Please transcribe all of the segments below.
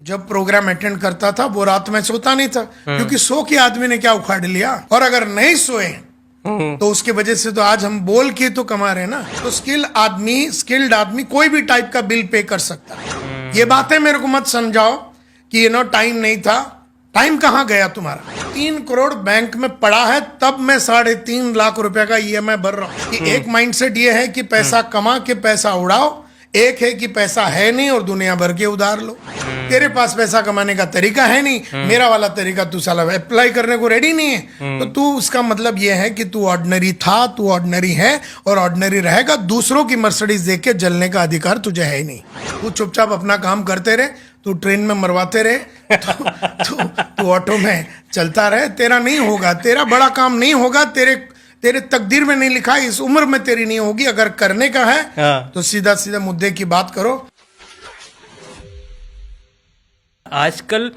जब programme attend करता था वो रात में सोता नहीं था, क्योंकि सो के आदमी ने क्या उखाड़ लिया। और अगर नहीं सोए तो उसके वजह से तो आज हम बोल के तो कमा रहे हैं ना। तो स्किल्ड आदमी कोई भी टाइप का बिल पे कर सकता है। ये बातें मेरे को मत समझाओ कि टाइम नहीं था। टाइम कहाँ गया तुम्हारा? 3 करोड़ बैंक में पड़ा है, तब मैं 3.5 लाख रुपए का ईएमआई भर रहा हूँ। कि एक माइंडसेट ये है कि पैसा कमा के पैसा उड़ाओ, एक है कि पैसा है नहीं और दुनिया भर के उधार लो। तेरे पास पैसा कमाने का तरीका है नहीं, मेरा वाला तरीका तू साला अप्लाई करने को रेडी नहीं है, तो तू उसका मतलब ये है कि तू ऑर्डिनरी था, तू ऑर्डिनरी है और ऑर्डिनरी रहेगा। दूसरों की मर्सिडीज देख के जलने का अधिकार तुझे है ही नहीं। तू चुपचाप अपना काम करते रहे, तू ट्रेन में मरवाते रहे, तू ऑटो में चलता रहे। तेरा नहीं होगा, तेरा बड़ा काम नहीं होगा, तेरे तकदीर में नहीं लिखा, इस उम्र में तेरी नहीं होगी। अगर करने का है तो सीधा सीधा मुद्दे की बात करो। आजकल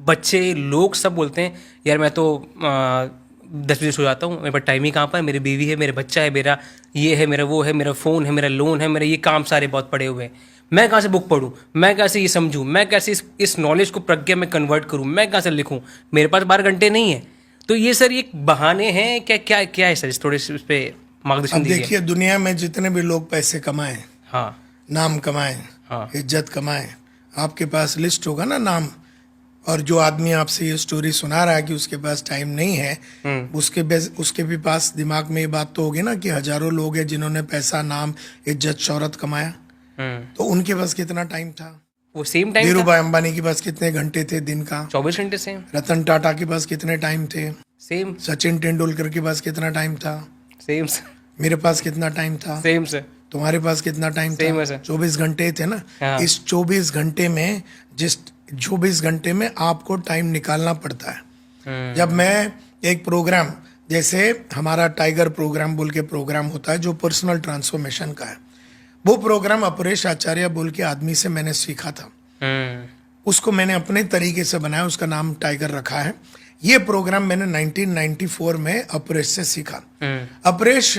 बच्चे लोग सब बोलते हैं यार मैं तो 10 बजे सो जाता हूँ, मेरे पास टाइम ही कहाँ पर है, मेरी बीवी है, मेरे बच्चा है, मेरा ये है, मेरा वो है, मेरा फ़ोन है, मेरा लोन है, मेरे ये काम सारे बहुत पड़े हुए हैं। मैं कहाँ से बुक पढूं, मैं कैसे ये समझूं, मैं कैसे इस नॉलेज को प्रज्ञा में कन्वर्ट करूं, मैं कहाँ से लिखूं, मेरे पास 12 घंटे नहीं है। तो ये सर ये बहाने हैं क्या क्या क्या है सर? इस थोड़े से उस पर मार्गदर्शन दीजिए। देखिए, दुनिया में जितने भी लोग पैसे कमाएं, हाँ, नाम कमाएं, हाँ, इज्जत कमाएं, आपके पास लिस्ट होगा ना नाम। और जो आदमी आपसे ये स्टोरी सुना रहा है कि उसके पास टाइम नहीं है, उसके भी पास दिमाग में ये बात तो होगी ना कि हजारों लोग हैं जिन्होंने पैसा, नाम, इज्जत, शोहरत कमाया। तो उनके पास कितना टाइम था? वो सेम टाइम। धीरू भाई अंबानी के पास कितने घंटे थे दिन का? 24 घंटे। सेम। रतन टाटा के पास कितने टाइम थे? सेम। सचिन तेंदुलकर के पास कितना टाइम था? सेम। मेरे पास कितना टाइम था? Same sir. तुम्हारे पास कितना टाइम था? 24 घंटे थे ना। हाँ। इस 24 घंटे में 24 घंटे में आपको टाइम निकालना पड़ता है। जब मैं एक प्रोग्राम, जैसे हमारा टाइगर प्रोग्राम बोल के प्रोग्राम होता है जो पर्सनल ट्रांसफॉर्मेशन का है, वो प्रोग्राम अपरेश आचार्य बोल के आदमी से मैंने सीखा था। उसको मैंने अपने तरीके से बनाया, उसका नाम टाइगर रखा है। ये प्रोग्राम मैंने 1994 में अपरेश से सीखा। अपरेश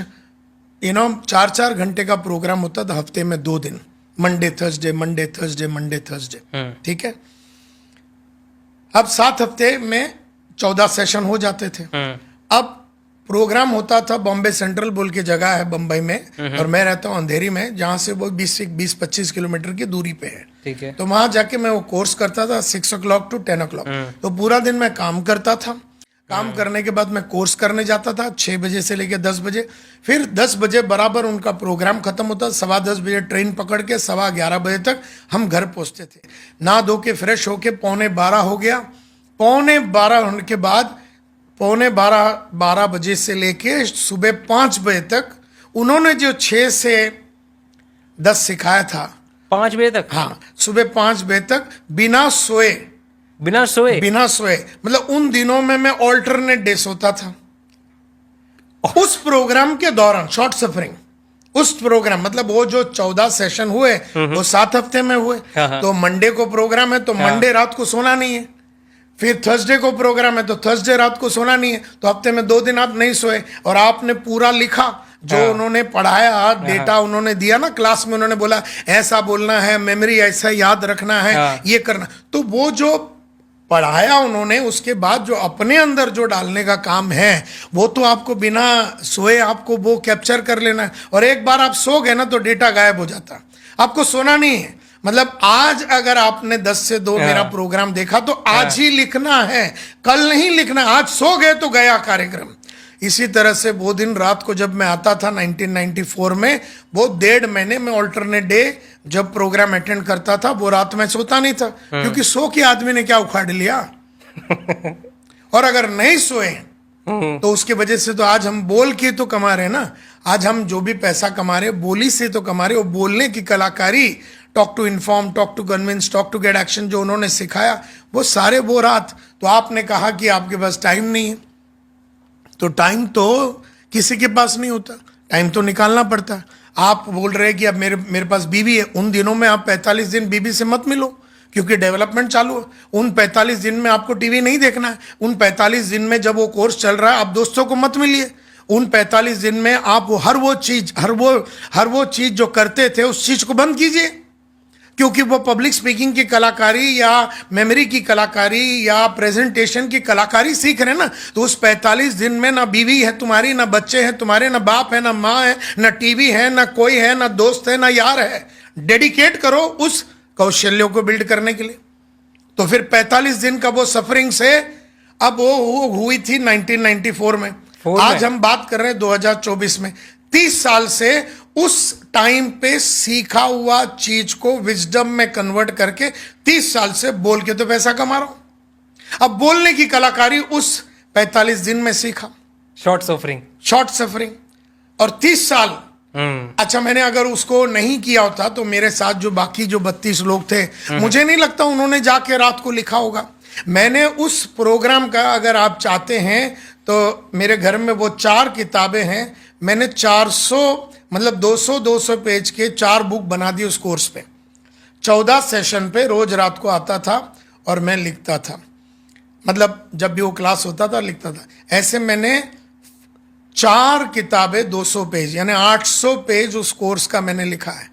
4-4 घंटे का प्रोग्राम होता था, हफ्ते में 2 दिन, Monday Thursday, Monday Thursday, Monday Thursday. ठीक है। अब 7 हफ्ते में 14 सेशन हो जाते थे। अब प्रोग्राम होता था बॉम्बे सेंट्रल बोल के जगह है बम्बई में, और मैं रहता हूँ अंधेरी में, जहाँ से वो 20-25 किलोमीटर की दूरी पे है। ठीक है। तो वहां जाके मैं वो कोर्स करता था 6 o'clock to 10 o'clock। तो पूरा दिन मैं काम करता था। काम करने के बाद मैं कोर्स करने जाता था 6 बजे से लेके 10 बजे। फिर 10 बजे बराबर उनका प्रोग्राम खत्म होता, 10:15 बजे ट्रेन पकड़ के 11:15 बजे तक हम घर पहुंचते थे। नहा धो के फ्रेश होके 11:15 हो गया। 11:15 होने के बाद 11:15 बजे से लेके सुबह 5 बजे तक उन्होंने जो 6 से 10 सिखाया था, 5 बजे तक, हाँ, सुबह 5 बजे तक बिना सोए मतलब उन दिनों में मैं ऑल्टरनेट डे सोता था। उस प्रोग्राम के दौरान शॉर्ट सफरिंग, उस प्रोग्राम मतलब वो जो 14 सेशन हुए वो 7 हफ्ते में हुए। तो मंडे को प्रोग्राम है तो मंडे रात को सोना नहीं है। फिर थर्सडे को प्रोग्राम है तो थर्सडे रात को सोना नहीं है। तो हफ्ते में 2 दिन आप नहीं सोए और आपने पूरा लिखा जो उन्होंने पढ़ाया, डेटा उन्होंने दिया ना क्लास में, उन्होंने बोला ऐसा बोलना है, मेमोरी ऐसा याद रखना है, ये करना। तो वो जो पढ़ाया उन्होंने, उसके बाद जो अपने अंदर जो डालने का काम है वो तो आपको बिना सोए आपको वो कैप्चर कर लेना है। और एक बार आप सो गए ना तो डेटा गायब हो जाता, आपको सोना नहीं है। मतलब आज अगर आपने 10 से 2 मेरा प्रोग्राम देखा तो आज ही लिखना है, कल नहीं लिखना। आज सो गए तो गया कार्यक्रम। इसी तरह से वो दिन रात को जब मैं आता था 1994 में, वो 1.5 महीने में ऑल्टरनेट डे जब प्रोग्राम अटेंड करता था, वो रात में सोता नहीं था, क्योंकि सो के आदमी ने क्या उखाड़ लिया। और अगर नहीं सोए तो उसके वजह से तो आज हम बोल के तो कमा रहे हैं ना। आज हम जो भी पैसा कमा रहे हैं बोली से तो कमा रहे हैं। बोलने की कलाकारी, talk to inform, talk to convince, talk to get action, जो उन्होंने सिखाया वो सारे वो रात। तो आपने कहा कि आपके पास टाइम नहीं है, तो टाइम तो किसी के पास नहीं होता, टाइम तो निकालना पड़ता है। आप बोल रहे हैं कि अब मेरे पास बीवी है, उन दिनों में आप 45 दिन बीवी से मत मिलो क्योंकि डेवलपमेंट चालू है। उन 45 दिन में आपको टीवी नहीं देखना है। उन 45 दिन में जब वो कोर्स चल रहा है आप दोस्तों को मत मिलिए। उन 45 दिन में आप हर वो चीज जो करते थे उस चीज को बंद कीजिए। क्योंकि वो पब्लिक स्पीकिंग की कलाकारी या मेमोरी की कलाकारी या प्रेजेंटेशन की कलाकारी सीख रहे हैं ना, तो उस 45 दिन में ना बीवी है तुम्हारी, ना बच्चे हैं तुम्हारे, ना बाप है, ना माँ है, ना टीवी है, ना कोई है, ना दोस्त है, ना यार है। डेडिकेट करो उस कौशल्यों को बिल्ड करने के लिए। तो फिर 45 दिन का वो सफरिंग से अब वो हुई थी 1994 में। आज हम बात कर रहे हैं 2024 में। 30 साल से उस टाइम पे सीखा हुआ चीज को विजडम में कन्वर्ट करके 30 साल से बोल के तो पैसा कमा रहा हूं। अब बोलने की कलाकारी उस 45 दिन में सीखा, शॉर्ट सफरिंग। और 30 साल अच्छा, मैंने अगर उसको नहीं किया होता तो मेरे साथ जो बाकी जो 32 लोग थे, मुझे नहीं लगता उन्होंने जाके रात को लिखा होगा। मैंने उस प्रोग्राम का, अगर आप चाहते हैं तो मेरे घर में वो 4 किताबें हैं। मैंने 400 मतलब 200 पेज के 4 बुक बना दी उस कोर्स पे। 14 सेशन पे रोज रात को आता था और मैं लिखता था। मतलब जब भी वो क्लास होता था लिखता था। ऐसे मैंने 4 किताबें 200 पेज यानी 800 पेज उस कोर्स का मैंने लिखा है।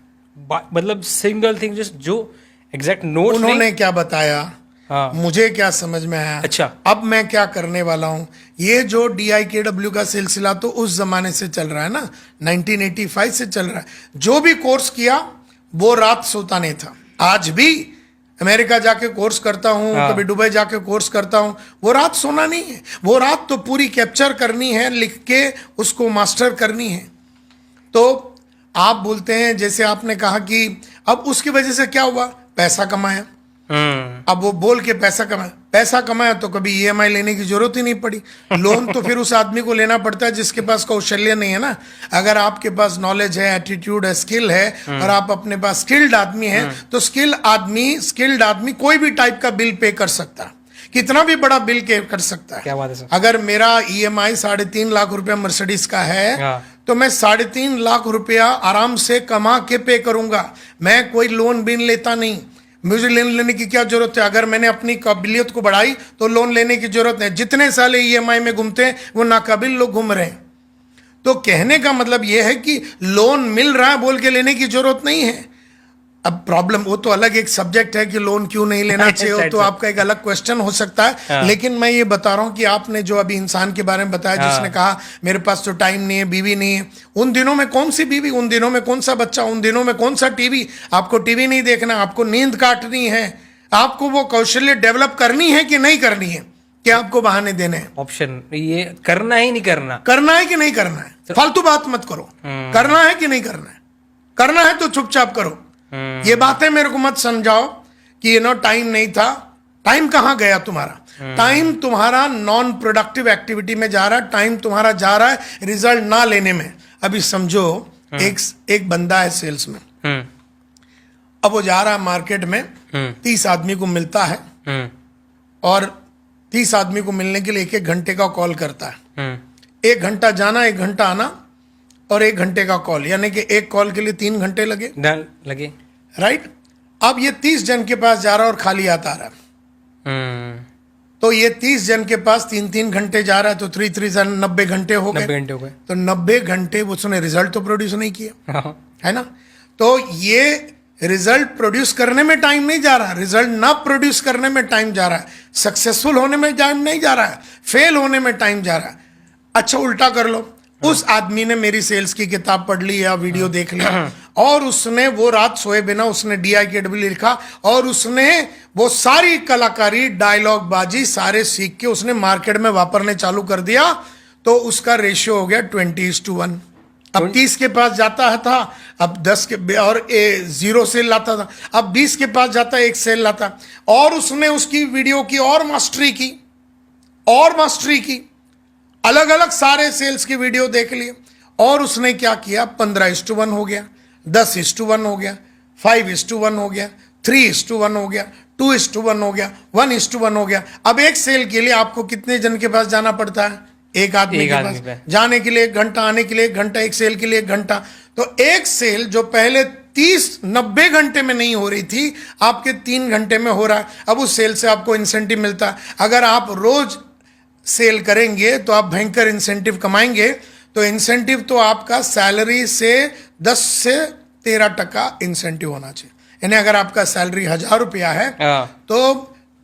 मतलब सिंगल थिंग जो एग्जैक्ट नोट उन्होंने क्या बताया, हाँ। मुझे क्या समझ में आया, अच्छा, अब मैं क्या करने वाला हूं। ये जो DIKW का सिलसिला तो उस जमाने से चल रहा है ना, 1985 से चल रहा है। जो भी कोर्स किया वो रात सोता नहीं था। आज भी अमेरिका जाके कोर्स करता हूं, हाँ। कभी दुबई जाके कोर्स करता हूं, वो रात सोना नहीं है। वो रात तो पूरी कैप्चर करनी है, लिख के उसको मास्टर करनी है। तो आप बोलते हैं, जैसे आपने कहा कि अब उसकी वजह से क्या हुआ, पैसा कमाया। अब वो बोल के पैसा कमाया तो कभी EMI लेने की जरूरत ही नहीं पड़ी। लोन तो फिर उस आदमी को लेना पड़ता है जिसके पास कौशल्य नहीं है ना। अगर आपके पास नॉलेज है, एटीट्यूड है, स्किल है और आप अपने पास स्किल्ड आदमी है, तो स्किल्ड आदमी कोई भी टाइप का बिल पे कर सकता है, कितना भी बड़ा बिल पे कर सकता है। क्या बात है सर। अगर मेरा EMI 3.5 लाख रुपया मर्सिडीज का है, तो मैं 3.5 लाख रुपया आराम से कमा के पे करूंगा। मैं कोई लोन बिन लेता नहीं। मुझे लोन लेने की क्या जरूरत है? अगर मैंने अपनी काबिलियत को बढ़ाई तो लोन लेने की जरूरत नहीं। जितने साले EMI में घूमते हैं वो नाकाबिल लोग घूम रहे हैं। तो कहने का मतलब यह है कि लोन मिल रहा है बोल के लेने की जरूरत नहीं है। अब प्रॉब्लम वो तो अलग एक सब्जेक्ट है कि लोन क्यों नहीं लेना चाहिए, तो आपका एक अलग क्वेश्चन हो सकता है। लेकिन मैं ये बता रहा हूं कि आपने जो अभी इंसान के बारे में बताया, जिसने कहा मेरे पास तो टाइम नहीं है, बीवी नहीं है। उन दिनों में कौन सी बीवी, उन दिनों में कौन सा बच्चा, उन दिनों में कौन सा टीवी। आपको टीवी नहीं देखना, आपको नींद काटनी है, आपको वो कौशल्य डेवलप करनी है कि नहीं करनी है, कि आपको बहाने देने हैं। ऑप्शन ये करना ही नहीं करना, करना है कि नहीं करना है। फालतू बात मत करो। करना है कि नहीं करना है, करना है तो चुपचाप करो। ये बातें मेरे को मत समझाओ कि टाइम नहीं था। टाइम कहां गया तुम्हारा? टाइम तुम्हारा नॉन प्रोडक्टिव एक्टिविटी में जा रहा है। टाइम तुम्हारा जा रहा है रिजल्ट ना लेने में। अभी समझो एक बंदा है सेल्स में। अब वो जा रहा है मार्केट में, 30 आदमी को मिलता है और 30 आदमी को मिलने के लिए 1 घंटे का कॉल करता है। 1 घंटा जाना, 1 घंटा आना और 1 घंटे का कॉल, यानी कि एक कॉल के लिए 3 घंटे लगे। राइट। अब ये 30 जन के पास जा रहा है और खाली आता रहा। तो ये 30 जन के पास 3-3 घंटे जा रहा है, तो 3 90 घंटे हो गए। तो 90 घंटे उसने रिजल्ट तो प्रोड्यूस नहीं किया, है ना। तो ये रिजल्ट प्रोड्यूस करने में टाइम नहीं जा रहा, रिजल्ट ना प्रोड्यूस करने में टाइम जा रहा है, सक्सेसफुल होने में टाइम नहीं जा रहा है, फेल होने में टाइम जा रहा है। अच्छा, उल्टा कर लो। उस आदमी ने मेरी सेल्स की किताब पढ़ ली या वीडियो देख लिया और उसने वो रात सोए बिना उसने DIKW लिखा और उसने वो सारी कलाकारी, डायलॉग बाजी सारे सीख के उसने मार्केट में वापरने चालू कर दिया। तो उसका रेशियो हो गया 20:1। अब 30 के पास जाता था, अब 10 के और 0 सेल लाता था, अब 20 के पास जाता 1 सेल लाता। और उसने उसकी वीडियो की और मास्टरी की, अलग अलग सारे सेल्स की वीडियो देख लिए और उसने क्या किया, 15:1 हो गया, 10:1 हो गया, 5:1 हो गया, 3:1 हो गया, 2:1 हो गया, 1:1 हो गया। अब एक सेल के लिए आपको कितने जन के पास जाना पड़ता है? एक आदमी के पास जाने के लिए 1 घंटा, आने के लिए 1 घंटा, एक सेल के लिए 1 घंटा। तो एक सेल जो पहले 90 घंटे में नहीं हो रही थी, आपके 3 घंटे में हो रहा है। अब उस सेल से आपको इंसेंटिव मिलता है। अगर आप रोज सेल करेंगे तो आप भयंकर इंसेंटिव कमाएंगे। तो इंसेंटिव तो आपका सैलरी से 10 से 13% इंसेंटिव होना चाहिए। यानी अगर आपका सैलरी 1,000 रुपया है हाँ तो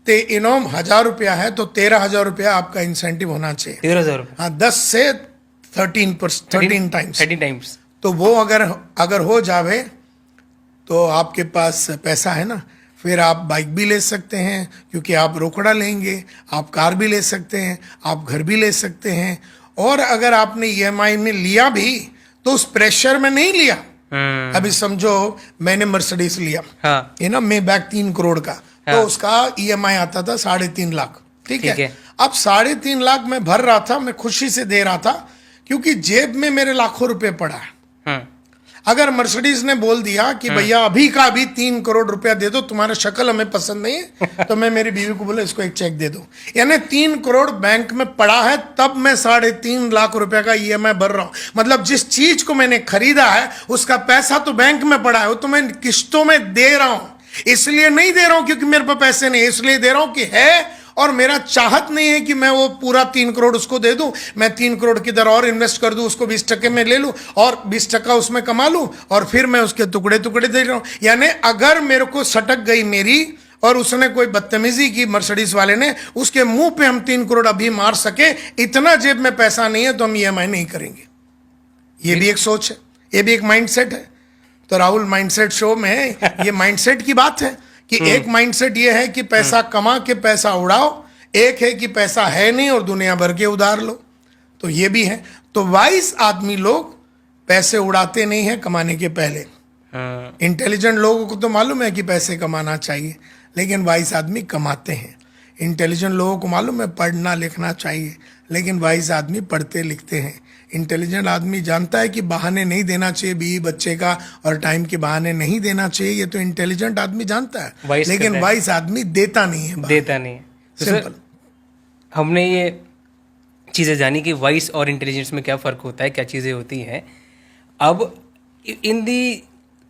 1,000 रुपया है तो 13,000 रुपया आपका इंसेंटिव होना चाहिए। 13,000 हाँ, 10 से 13 टाइम्स। 30 टाइम्स। तो वो अगर हो जावे तो आपके पास पैसा है ना, फिर आप बाइक भी ले सकते हैं क्योंकि आप रोकड़ा लेंगे, आप कार भी ले सकते हैं, आप घर भी ले सकते हैं। और अगर आपने ईएमआई में लिया भी तो उस प्रेशर में नहीं लिया। अभी समझो मैंने मर्सिडीज लिया, हाँ ये ना मे बैक 3 करोड़ का, हाँ। तो उसका ईएमआई आता था 3.5 लाख। ठीक ठीक है। है। अब 3.5 लाख मैं भर रहा था, मैं खुशी से दे रहा था क्योंकि जेब में मेरे लाखों रुपए पड़ा है। अगर मर्सिडीज ने बोल दिया कि भैया अभी का अभी 3 करोड़ रुपया दे दो, तुम्हारा शक्ल हमें पसंद नहीं है, तो मैं मेरी बीवी को बोला इसको एक चेक दे दो, यानी 3 करोड़ बैंक में पड़ा है, तब मैं 3.5 लाख रुपया का ईएमआई भर रहा हूं। मतलब जिस चीज को मैंने खरीदा है उसका पैसा तो बैंक में पड़ा है, वो तो मैं किस्तों में दे रहा हूं। इसलिए नहीं दे रहा हूं क्योंकि मेरे पास पैसे नहीं, इसलिए दे रहा हूं कि है, और मेरा चाहत नहीं है कि मैं वो पूरा 3 करोड़ उसको दे दूं। मैं 3 करोड़ किधर और इन्वेस्ट कर दूं, उसको 20% में ले लूं और 20% उसमें कमा लूं और फिर मैं उसके टुकड़े टुकड़े दे रहा हूं। यानी अगर मेरे को सटक गई मेरी और उसने कोई बदतमीजी की मर्सिडीज वाले ने, उसके मुंह पे हम 3 करोड़ अभी मार सके, इतना जेब में पैसा नहीं है तो हम ईएमआई नहीं करेंगे। ये भी एक सोच है, ये भी एक माइंडसेट है। तो राहुल माइंडसेट शो में ये माइंडसेट की बात है कि एक माइंडसेट ये है कि पैसा कमा के पैसा उड़ाओ, एक है कि पैसा है नहीं और दुनिया भर के उधार लो, तो ये भी है। तो वाइज आदमी लोग पैसे उड़ाते नहीं है कमाने के पहले। इंटेलिजेंट लोगों को तो मालूम है कि पैसे कमाना चाहिए, लेकिन वाइज आदमी कमाते हैं। इंटेलिजेंट लोगों को मालूम है पढ़ना लिखना चाहिए, लेकिन वाइज आदमी पढ़ते लिखते हैं। इंटेलिजेंट आदमी जानता है कि बहाने नहीं देना चाहिए बीवी बच्चे का और टाइम के बहाने नहीं देना चाहिए, ये तो इंटेलिजेंट आदमी जानता है, लेकिन वाइज आदमी देता नहीं है, देता नहीं है। तो सिंपल। हमने ये चीज़ें जानी कि वॉइस और इंटेलिजेंस में क्या फ़र्क होता है, क्या चीज़ें होती हैं। अब इन दी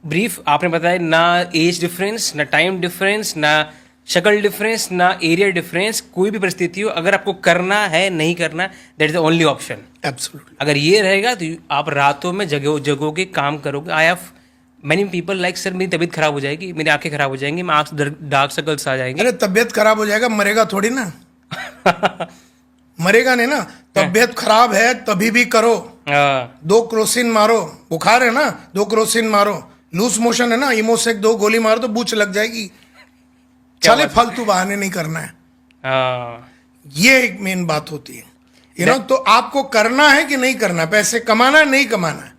ब्रीफ आपने बताया ना एज डिफरेंस, ना टाइम डिफरेंस, ना शक्ल डिफरेंस, ना एरिया डिफरेंस, कोई भी परिस्थिति हो, अगर आपको करना है नहीं करना, that is the only option. Absolutely. अगर ये रहेगा तो आप रातों में जगोगे, काम करोगे। I have many people like sir मेरी तबीयत खराब हो जाएगी, मेरी आंखें खराब हो जाएंगी, मैं आंख डार्क सर्कल्स आ जाएंगे। अरे तबीयत खराब हो जाएगा, मरेगा थोड़ी ना। मरेगा नहीं ना। तबीयत खराब है तभी भी करो, 2 क्रोसिन मारो। बुखार है ना, 2 क्रोसिन मारो। लूज मोशन है ना, इमोसेक 2 गोली मारो तो बूच लग जाएगी। चले फालतू बहाने नहीं करना है। ये एक मेन बात होती है, यू नो। तो आपको करना है कि नहीं करना, पैसे कमाना है नहीं कमाना है।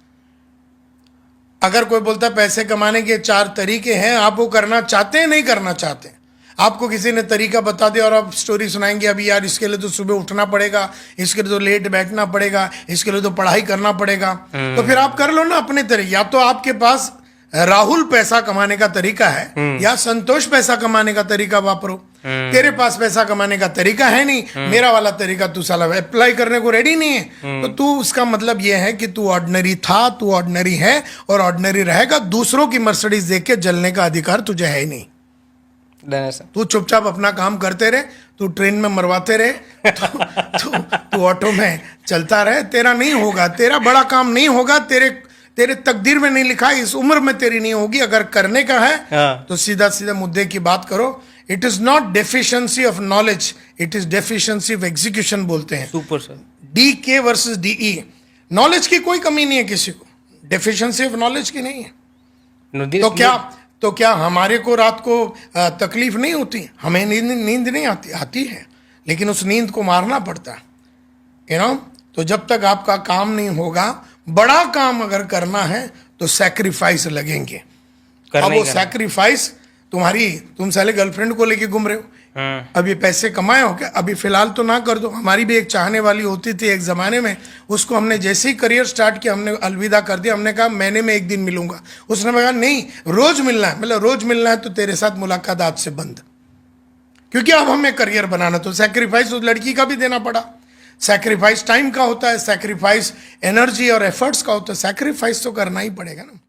अगर कोई बोलता है पैसे कमाने के 4 तरीके हैं, आप वो करना चाहते हैं नहीं करना चाहते हैं, आपको किसी ने तरीका बता दिया और आप स्टोरी सुनाएंगे, अभी यार इसके लिए तो सुबह उठना पड़ेगा, इसके लिए तो लेट बैठना पड़ेगा, इसके लिए तो पढ़ाई करना पड़ेगा, तो फिर आप कर लो ना अपने तरीके। या तो आपके पास राहुल पैसा कमाने का तरीका है या संतोष पैसा कमाने का तरीका वापरो। तेरे पास पैसा कमाने का तरीका है नहीं, मेरा वाला तरीका तू साला अप्लाई करने को रेडी नहीं है, तो तू, उसका मतलब यह है कि तू ऑर्डिनरी था, तू ऑर्डिनरी है और ऑर्डिनरी रहेगा। दूसरों की मर्सिडीज देख के जलने का अधिकार तुझे है ही नहीं। तू चुपचाप अपना काम करते रहे, तू ट्रेन में मरवाते रहे, तू ऑटो में चलता रहे, तेरा नहीं होगा, तेरा बड़ा काम नहीं होगा, तेरे तकदीर में नहीं लिखा है, इस उम्र में तेरी नहीं होगी। अगर करने का है तो सीधा सीधा मुद्दे की बात करो। It is not deficiency of knowledge, it is deficiency of execution बोलते हैं। Super sir. DK versus DE। Knowledge की कोई कमी नहीं है किसी को, डेफिशिएंसी ऑफ नॉलेज की नहीं है। तो क्या हमारे को रात को तकलीफ नहीं होती? हमें नींद नहीं आती है, लेकिन उस नींद को मारना पड़ता है, यू नो। तो जब तक आपका काम नहीं होगा, बड़ा काम अगर करना है तो सैक्रिफाइस लगेंगे। अब वो सैक्रिफाइस तुम साले गर्लफ्रेंड को लेके घूम रहे हो, अभी पैसे कमाए हो क्या? अभी फिलहाल तो ना कर दो। हमारी भी एक चाहने वाली होती थी एक जमाने में, उसको हमने जैसे ही करियर स्टार्ट किया हमने अलविदा कर दिया। हमने कहा महीने में 1 दिन मिलूंगा, उसने कहा नहीं रोज मिलना है। मतलब रोज मिलना है तो तेरे साथ मुलाकात आज से बंद, क्योंकि अब हमें करियर बनाना। तो सैक्रिफाइस उस लड़की का भी देना पड़ा। सैक्रिफाइस टाइम का होता है, सैक्रिफाइस एनर्जी और एफर्ट्स का होता है, सैक्रिफाइस तो करना ही पड़ेगा ना।